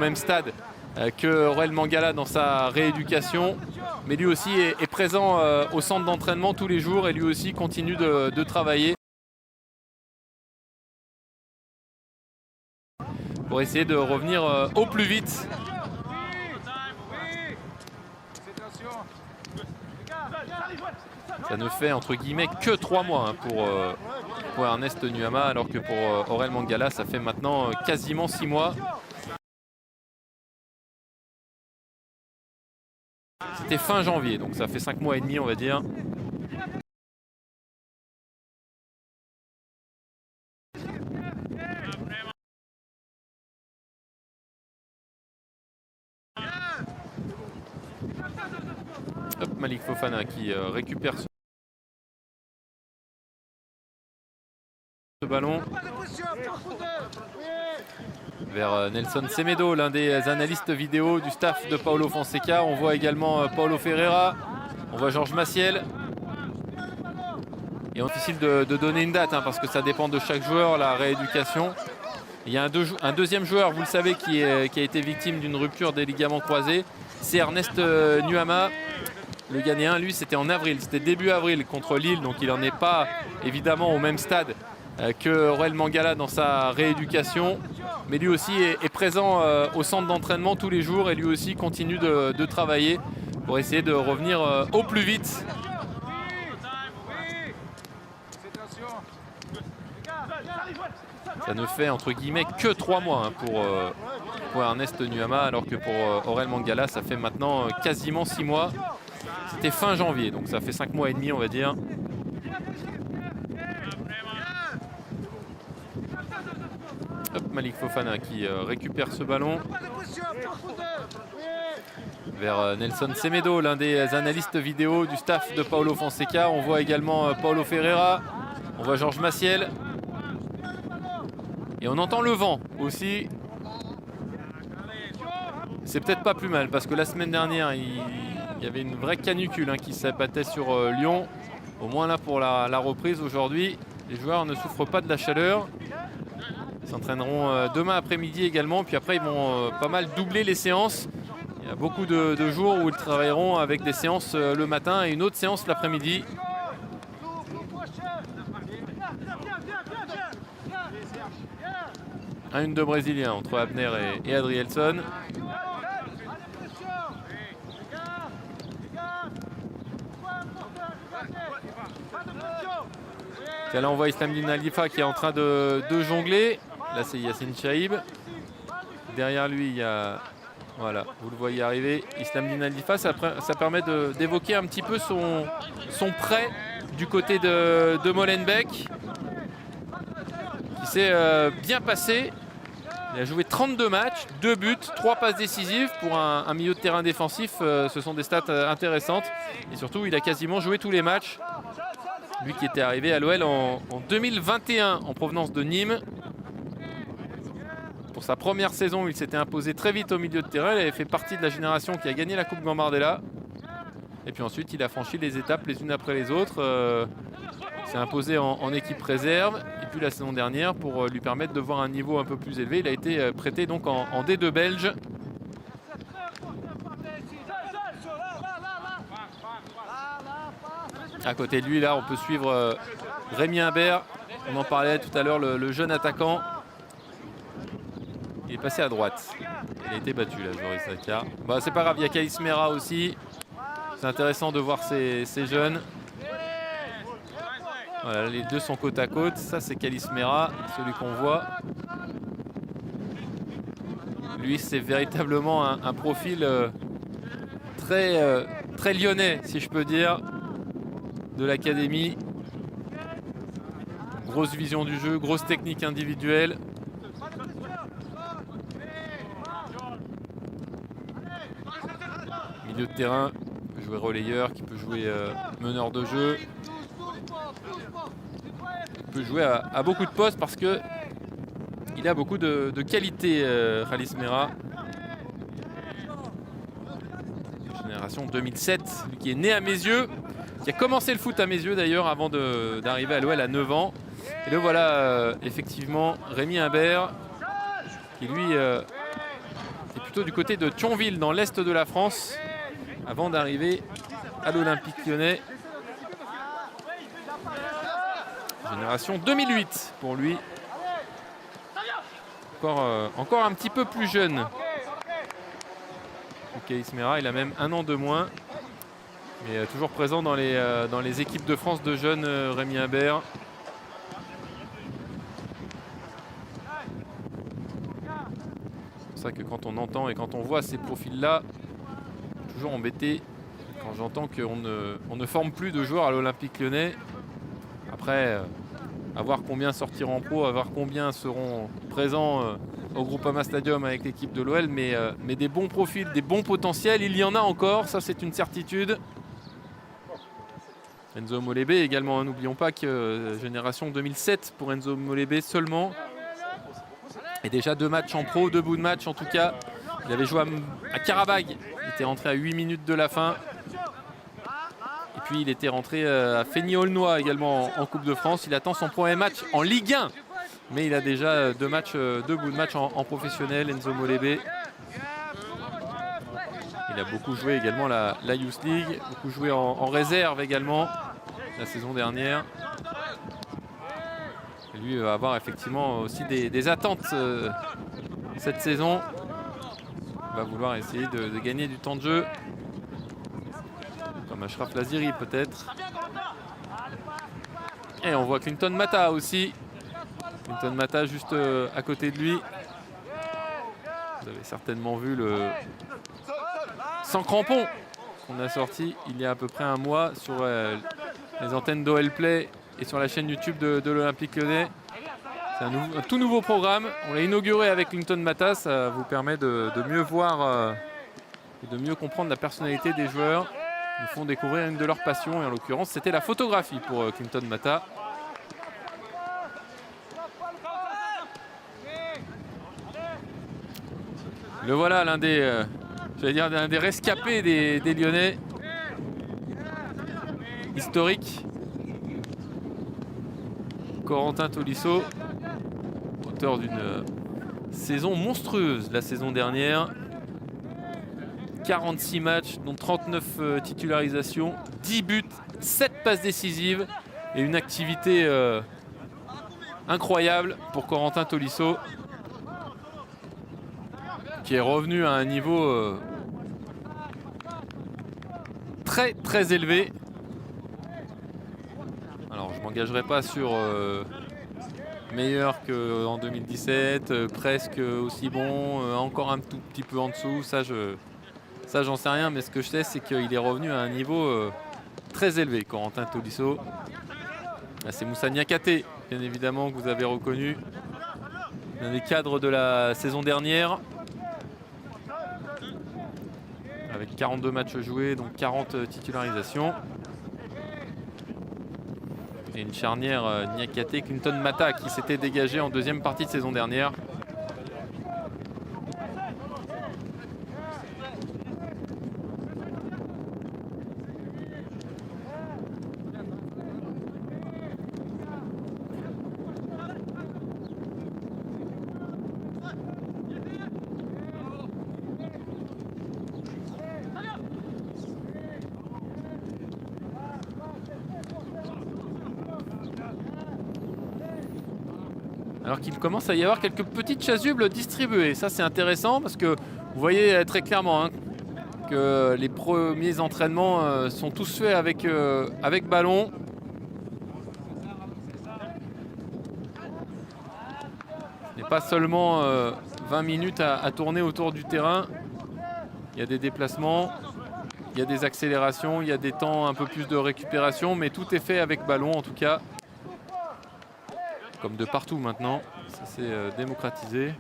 Même stade que Aurel Mangala dans sa rééducation, mais lui aussi est présent au centre d'entraînement tous les jours et lui aussi continue de travailler pour essayer de revenir au plus vite. Ça ne fait entre guillemets que 3 mois pour Ernest Nuama, alors que pour Aurel Mangala ça fait maintenant quasiment 6 mois. C'était fin janvier, donc ça fait 5 mois et demi on va dire. Hop, Malik Fofana qui récupère ce ballon vers Nelson Semedo, l'un des analystes vidéo du staff de Paulo Fonseca. On voit également Paulo Ferreira, on voit Georges Maciel. Et difficile de donner une date parce que ça dépend de chaque joueur, la rééducation. Il y a un deuxième joueur, vous le savez, qui a été victime d'une rupture des ligaments croisés. C'est Ernest Nuama. Le Ghanéen, lui, c'était en avril, c'était début avril contre Lille, donc il n'en est pas évidemment au même stade que Aurel Mangala dans sa rééducation, mais lui aussi est présent au centre d'entraînement tous les jours et lui aussi continue de travailler pour essayer de revenir au plus vite. Ça ne fait entre guillemets que 3 mois pour Ernest Nuama, alors que pour Aurel Mangala ça fait maintenant quasiment 6 mois. C'était fin janvier, donc ça fait 5 mois et demi on va dire. Hop, Malik Fofana qui récupère ce ballon vers Nelson Semedo, l'un des analystes vidéo du staff de Paulo Fonseca. On voit également Paulo Ferreira, on voit Georges Maciel. Et on entend le vent aussi. C'est peut-être pas plus mal parce que la semaine dernière, il y avait une vraie canicule qui s'abattait sur Lyon. Au moins là pour la reprise aujourd'hui, les joueurs ne souffrent pas de la chaleur. Ils s'entraîneront demain après-midi également. Puis après, ils vont pas mal doubler les séances. Il y a beaucoup de jours où ils travailleront avec des séances le matin et une autre séance l'après-midi. Un 1-2 brésilien entre Abner et Adrielson. Là on voit Islamdine Alifa qui est en train de jongler. Là c'est Yassine Chaïb. Derrière lui il y a, voilà, vous le voyez arriver, Islamdine Alifa. Ça permet d'évoquer un petit peu son prêt du côté de Molenbeek, qui s'est bien passé. Il a joué 32 matchs, 2 buts, 3 passes décisives. Pour un milieu de terrain défensif, ce sont des stats intéressantes. Et surtout, il a quasiment joué tous les matchs. Lui qui était arrivé à l'OL en 2021 en provenance de Nîmes. Pour sa première saison, il s'était imposé très vite au milieu de terrain. Il avait fait partie de la génération qui a gagné la Coupe Gambardella. Et puis ensuite, il a franchi les étapes les unes après les autres. Il s'est imposé en équipe réserve. Et puis la saison dernière, pour lui permettre de voir un niveau un peu plus élevé, il a été prêté donc en D2 belge. À côté de lui, là, on peut suivre Rémi Imbert. On en parlait tout à l'heure, le jeune attaquant. Il est passé à droite. Il a été battu, là, Joris Saka. Bah, c'est pas grave, il y a Kaïs Mera aussi. C'est intéressant de voir ces jeunes. Voilà, les deux sont côte à côte. Ça, c'est Kaïs Mera, celui qu'on voit. Lui, c'est véritablement un profil très lyonnais, si je peux dire, de l'académie. Grosse vision du jeu, grosse technique individuelle. Milieu de terrain, qui peut jouer relayeur, qui peut jouer meneur de jeu. Il peut jouer à beaucoup de postes parce que il a beaucoup de qualité, Khalis Mera. Génération 2007, lui qui est né à Mézieux, qui a commencé le foot à Mézieux d'ailleurs avant d'arriver à l'OL à 9 ans. Et là voilà effectivement Rémi Imbert qui lui est plutôt du côté de Thionville, dans l'est de la France, avant d'arriver à l'Olympique Lyonnais. Génération 2008 pour lui. Encore un petit peu plus jeune. Luka Ismera, il a même un an de moins. Mais toujours présent dans les équipes de France de jeunes, Rémi Imbert. C'est pour ça que quand on entend et quand on voit ces profils-là, toujours embêté quand j'entends qu'on ne forme plus de joueurs à l'Olympique Lyonnais. Après, à voir combien sortiront en pro, à voir combien seront présents au Groupama Stadium avec l'équipe de l'OL, mais des bons profils, des bons potentiels, il y en a encore, ça c'est une certitude. Enzo Molébé également, n'oublions pas que génération 2007 pour Enzo Molébé seulement. Et déjà 2 matchs en pro, 2 bouts de match en tout cas. Il avait joué à Karabag, il était rentré à 8 minutes de la fin. Et puis il était rentré à Feigny-Aulnois également en Coupe de France. Il attend son premier match en Ligue 1. Mais il a déjà 2 bouts de match en professionnel, Enzo Molébé. Il a beaucoup joué également la Youth League, beaucoup joué en réserve également la saison dernière. Et lui va avoir effectivement aussi des attentes cette saison. Il va vouloir essayer de gagner du temps de jeu. Comme Achraf Laziri peut-être. Et on voit Clinton Mata aussi. Clinton Mata juste à côté de lui. Vous avez certainement vu le sans crampons qu'on a sorti il y a à peu près un mois sur les antennes d'OL Play et sur la chaîne YouTube de l'Olympique Lyonnais. C'est un tout nouveau programme. On l'a inauguré avec Clinton Mata. Ça vous permet de mieux voir et de mieux comprendre la personnalité des joueurs. Ils nous font découvrir une de leurs passions. Et en l'occurrence, c'était la photographie pour Clinton Mata. Le voilà, l'un des rescapés des Lyonnais. Historique. Corentin Tolisso, auteur d'une saison monstrueuse la saison dernière. 46 matchs, dont 39 titularisations, 10 buts, 7 passes décisives et une activité incroyable pour Corentin Tolisso, qui est revenu à un niveau très très élevé. Alors je ne m'engagerai pas sur meilleur qu'en 2017, presque aussi bon, encore un tout petit peu en dessous, ça j'en sais rien, mais ce que je sais c'est qu'il est revenu à un niveau très élevé, Corentin Tolisso. Là, c'est Moussa Niakhaté, bien évidemment, que vous avez reconnu, l'un des cadres de la saison dernière. Avec 42 matchs joués, donc 40 titularisations. Et une charnière Niakhaté, Clinton Mata qui s'était dégagé en deuxième partie de saison dernière. Alors qu'il commence à y avoir quelques petites chasubles distribuées. Ça c'est intéressant parce que vous voyez très clairement que les premiers entraînements sont tous faits avec ballon. Ce n'est pas seulement 20 minutes à tourner autour du terrain. Il y a des déplacements, il y a des accélérations, il y a des temps un peu plus de récupération, mais tout est fait avec ballon en tout cas. Comme de partout maintenant, ça s'est démocratisé.